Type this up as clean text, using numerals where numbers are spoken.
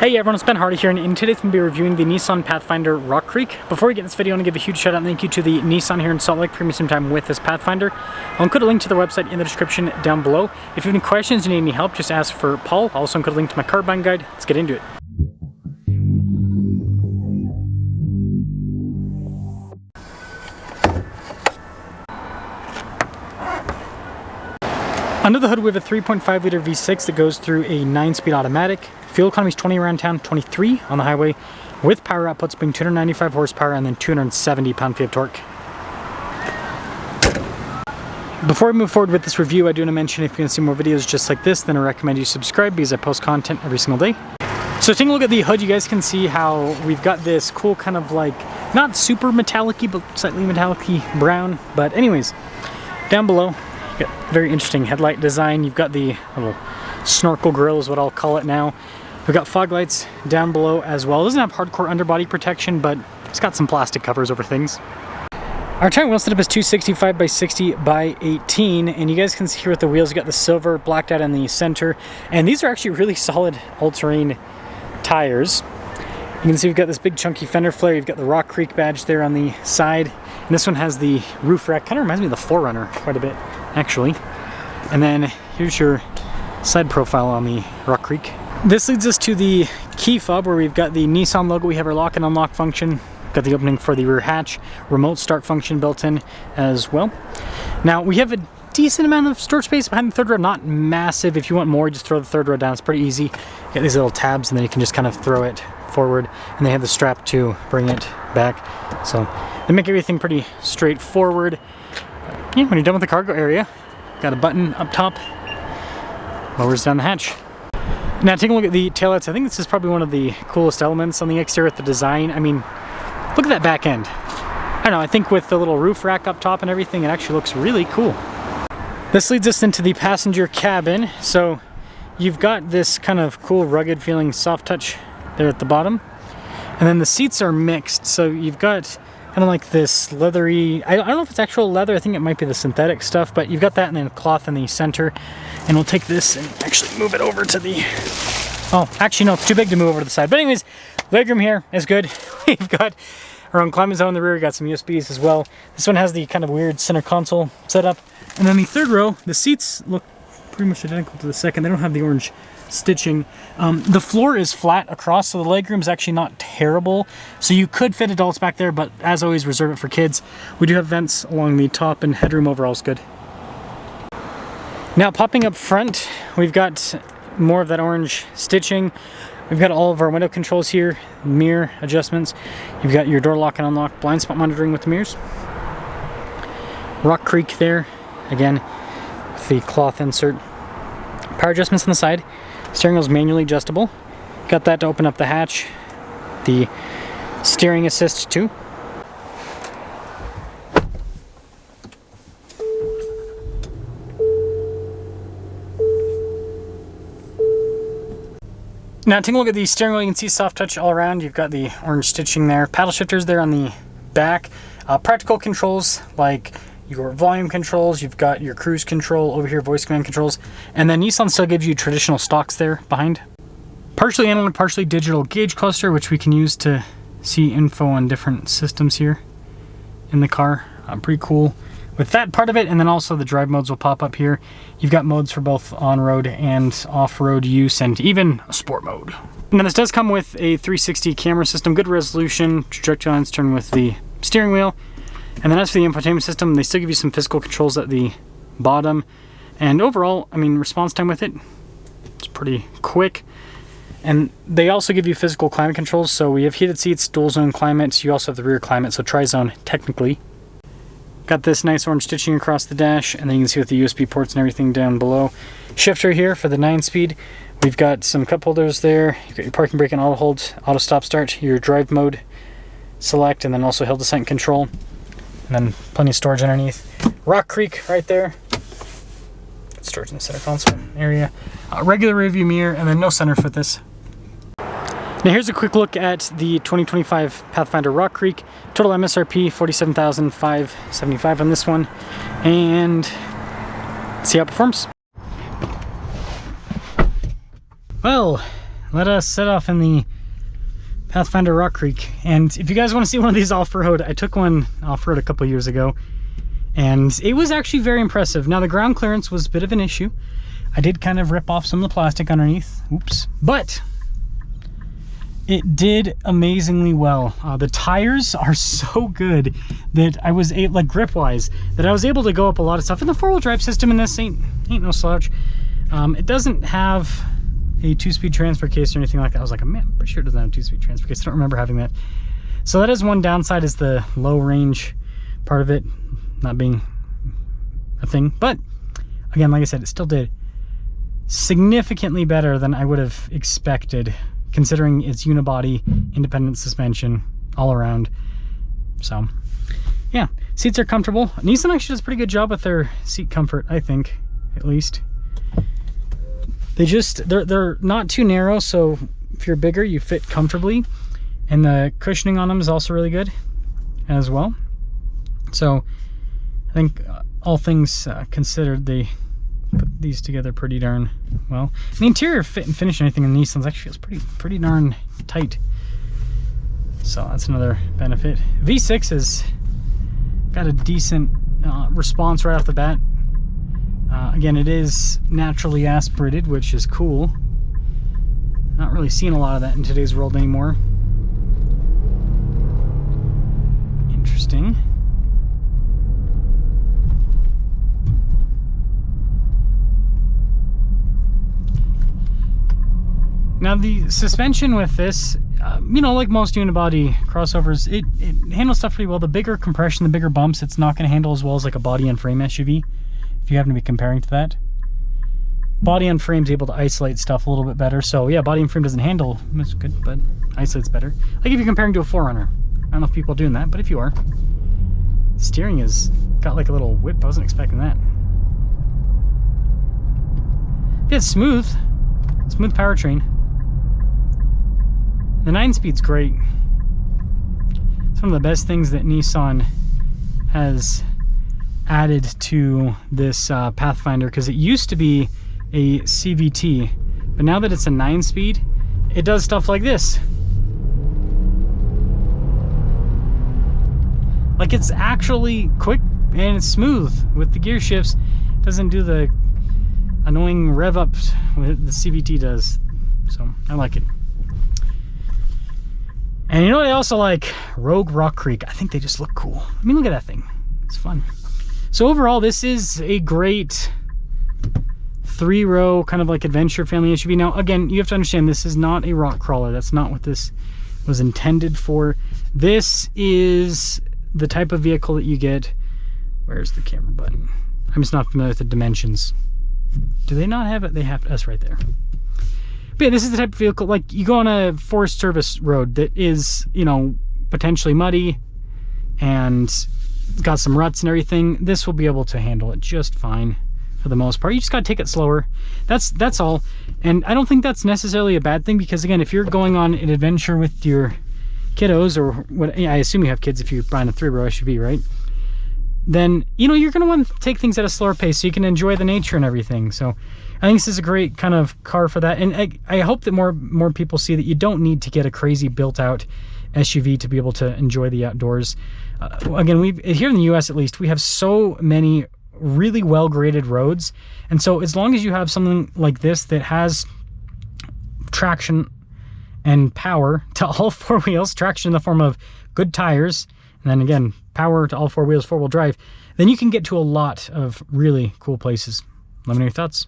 Hey everyone, it's Ben Hardy here, and in today's going to be reviewing the Nissan Pathfinder Rock Creek. Before we get in this video, I want to give a huge shout out and thank you to the Nissan here in Salt Lake for me some time with this Pathfinder. I'll include a link to their website in the description down below. If you have any questions or need any help, just ask for Paul. I'll also include a link to my car buying guide. Let's get into it. Under the hood we have a 3.5 liter V6 that goes through a 9-speed automatic. Fuel economy is 20 around town, 23 on the highway, with power outputs being 295 horsepower and then 270 pound-feet of torque. Before we move forward with this review, I do want to mention if you want to see more videos just like this, then I recommend you subscribe because I post content every single day. So taking a look at the hood, you guys can see how we've got this cool kind of like, not super metallic-y, but slightly metallic-y brown. But anyways, down below, you've got very interesting headlight design. You've got the little snorkel grill is what I'll call it now. We've got fog lights down below as well. It doesn't have hardcore underbody protection, but it's got some plastic covers over things. Our tire wheel setup is 265 by 60 by 18, and you guys can see here with the wheels, you got the silver blacked out in the center, and these are actually really solid all-terrain tires. You can see we've got this big chunky fender flare. You've got the Rock Creek badge there on the side, and this one has the roof rack. Kind of reminds me of the 4Runner quite a bit, actually. And then here's your side profile on the Rock Creek. This leads us to the key fob where we've got the Nissan logo. We have our lock and unlock function. Got the opening for the rear hatch, remote start function built in as well. Now we have a decent amount of storage space behind the third row, not massive. If you want more, just throw the third row down. It's pretty easy. You got these little tabs and then you can just kind of throw it forward, and they have the strap to bring it back. So they make everything pretty straightforward. Yeah, when you're done with the cargo area, got a button up top, lowers down the hatch. Now taking a look at the taillights, I think this is probably one of the coolest elements on the exterior with the design. I mean, look at that back end. I don't know, I think with the little roof rack up top and everything, it actually looks really cool. This leads us into the passenger cabin. So you've got this kind of cool rugged feeling soft touch there at the bottom. And then the seats are mixed, so you've got kind of like this leathery, I don't know if it's actual leather, I think it might be the synthetic stuff, but you've got that and then cloth in the center. And we'll take this and actually move it over to the, oh, actually no, it's too big to move over to the side. But anyways, legroom here is good. We've got our own climate zone in the rear, got some USBs as well. This one has the kind of weird center console setup. And then the third row, the seats look pretty much identical to the second. They don't have the orange stitching. The floor is flat across, so the legroom is actually not terrible. So you could fit adults back there, but as always, reserve it for kids. We do have vents along the top, and headroom overall is good. Now popping up front, we've got more of that orange stitching. We've got all of our window controls here, mirror adjustments. You've got your door lock and unlock, blind spot monitoring with the mirrors. Rock Creek there, again, with the cloth insert. Power adjustments on the side. Steering wheel is manually adjustable. Got that to open up the hatch. The steering assist too. Now taking a look at the steering wheel, you can see soft touch all around. You've got the orange stitching there. Paddle shifters there on the back. Practical controls like your volume controls. You've got your cruise control over here, voice command controls. And then Nissan still gives you traditional stocks there behind. Partially analog, partially digital gauge cluster, which we can use to see info on different systems here in the car. Pretty cool with that part of it. And then also the drive modes will pop up here. You've got modes for both on-road and off-road use, and even a sport mode. Now this does come with a 360 camera system, good resolution, trajectory lines turn with the steering wheel. And then as for the infotainment system, they still give you some physical controls at the bottom. And overall, I mean, response time with it, it's pretty quick. And they also give you physical climate controls. So we have heated seats, dual zone climate. You also have the rear climate, so tri-zone technically. Got this nice orange stitching across the dash, and then you can see with the USB ports and everything down below. Shifter here for the 9-speed. We've got some cup holders there. You've got your parking brake and auto hold, auto stop start, your drive mode select, and then also hill descent control. And then plenty of storage underneath. Rock Creek right there. Storage in the center console area. Regular rear view mirror, and then no sunroof with this. Now here's a quick look at the 2025 Pathfinder Rock Creek. Total MSRP $47,575 on this one. And let's see how it performs. Well, let us set off in the Pathfinder Rock Creek. And if you guys want to see one of these off-road, I took one off-road a couple years ago, and it was actually very impressive. Now the ground clearance was a bit of an issue. I did kind of rip off some of the plastic underneath, oops, but it did amazingly well. The tires are so good that I was able, like grip-wise, that I was able to go up a lot of stuff. And the four-wheel drive system in this ain't no slouch. It doesn't have a 2-speed transfer case or anything like that. I was like, man, I'm pretty sure it doesn't have a 2-speed transfer case. I don't remember having that. So that is one downside, is the low range part of it not being a thing. But again, like I said, it still did significantly better than I would have expected, considering its unibody, independent suspension all around. So yeah, seats are comfortable. Nissan actually does a pretty good job with their seat comfort, I think, at least. They're not too narrow, so if you're bigger, you fit comfortably. And the cushioning on them is also really good as well. So I think all things considered, they put these together pretty darn well. And the interior fit and finish and anything in Nissans actually feels pretty darn tight. So that's another benefit. V6 has got a decent response right off the bat. Again, it is naturally aspirated, which is cool. Not really seeing a lot of that in today's world anymore. Interesting. Now the suspension with this, you know, like most unibody crossovers, it handles stuff pretty well. The bigger compression, the bigger bumps, it's not going to handle as well as like a body and frame SUV, if you happen to be comparing to that. Body and frame's able to isolate stuff a little bit better. So yeah, body and frame doesn't handle as good, but isolates better. Like if you're comparing to a 4Runner. I don't know if people are doing that, but if you are, steering has got like a little whip. I wasn't expecting that. Yeah, it's smooth powertrain. The 9-speed's great. It's one of the best things that Nissan has added to this Pathfinder, because it used to be a CVT, but now that it's a 9-speed, it does stuff like this. Like, it's actually quick and it's smooth with the gear shifts. It doesn't do the annoying rev up the CVT does. So I like it. And you know what I also like? Rogue Rock Creek. I think they just look cool. I mean, look at that thing. It's fun. So overall, this is a great 3-row kind of like adventure family SUV. Now, again, you have to understand, this is not a rock crawler. That's not what this was intended for. This is the type of vehicle that you get. Where's the camera button? I'm just not familiar with the dimensions. Do they not have it? They have us right there. But yeah, this is the type of vehicle, like you go on a Forest Service road that is, you know, potentially muddy and got some ruts and everything. This will be able to handle it just fine for the most part. You just got to take it slower. That's all. And I don't think that's necessarily a bad thing, because again, if you're going on an adventure with your kiddos, or what, I assume you have kids if you're buying a 3-row SUV, right? Then, you know, you're going to want to take things at a slower pace so you can enjoy the nature and everything. So I think this is a great kind of car for that. And I hope that more people see that you don't need to get a crazy built out SUV to be able to enjoy the outdoors. Again, here in the US at least, we have so many really well graded roads. And so as long as you have something like this that has traction and power to all 4 wheels, traction in the form of good tires, and then again, power to all 4 wheels, 4-wheel drive, then you can get to a lot of really cool places. Let me know your thoughts.